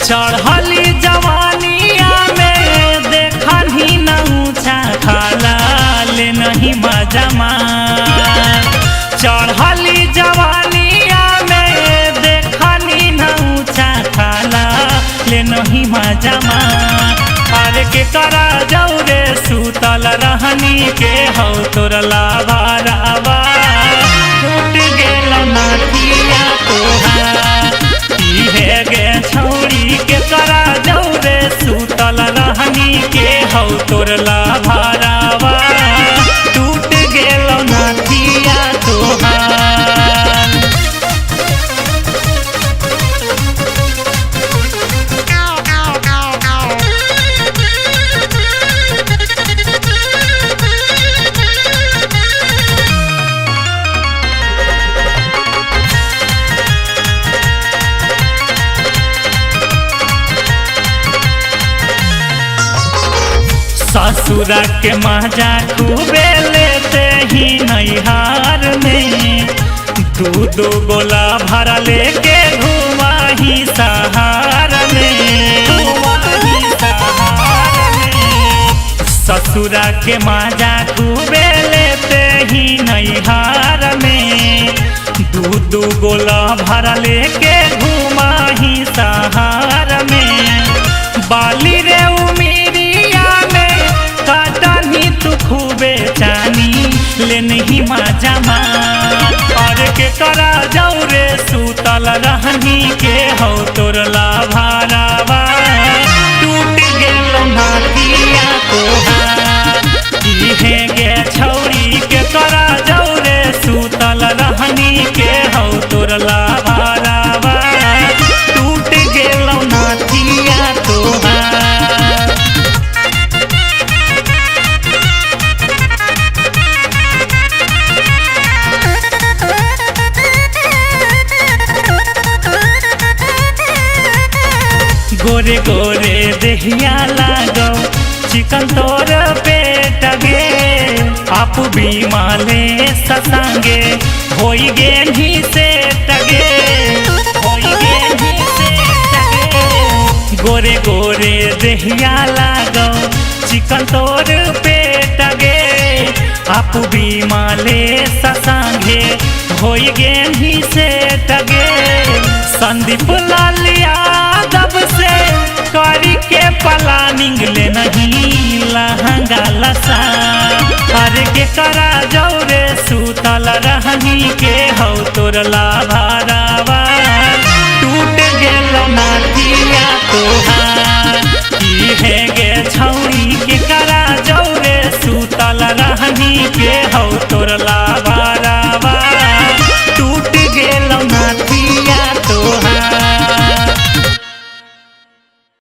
चढ़ली जवानिया में देखा ही न ऊँचा खाला ले नहीं मजा मार। चढ़ली जवानिया में देखा ही न ऊँचा खाला ले नहीं मजा मार। अरे के करा जाऊ रे सुतल रहनी के हो तोर लाभारावा टूट गेल नाथिया तोहार। इहे गे छौरी के करा जाऊ रे सुतल रहनी के हो तोर लाभारावा टूट गेल नाथिया तोहार। ससुरा के मजा खूबे लेते ही नैहार में। दू गोला भरा लेके घुमा ही सहार में। ससुरा के मजा खूबे लेते ही नैहार में। दू गोला भरा लेके घुमा ही सहार में। बाली रे खूबे जानी ले नहीं मजा मार। और के करा जाऊ रे सुतल रहनी के हो तोर लाभारावा टूट गेल नाथिया तोहार। इहे गे छौरी के करा जाऊ रे सुतल रहनी के हो तोर लाभारावा टूट गेल नाथिया तोहार। गोरे गोरे देहिया लागो चिकन तोर पेट गे। आप भी माले ससांगे होई गे ही से टगे। गोरे गोरे देहिया लागो चिकन तोर पेट गे। आप भी माले ससांगे होई गे ही से टगे। संदीप लाल यादव से करी के प्लानिंग ले नहीं लहंगा लसा। अरे के करा जाऊ रे सुतल रहनी के हो तोर लाभारावा टूट गेल नाथिया तोहार। इहे गे छौरी के करा जाऊ रे सुतल रहनी के हो तोर लाभा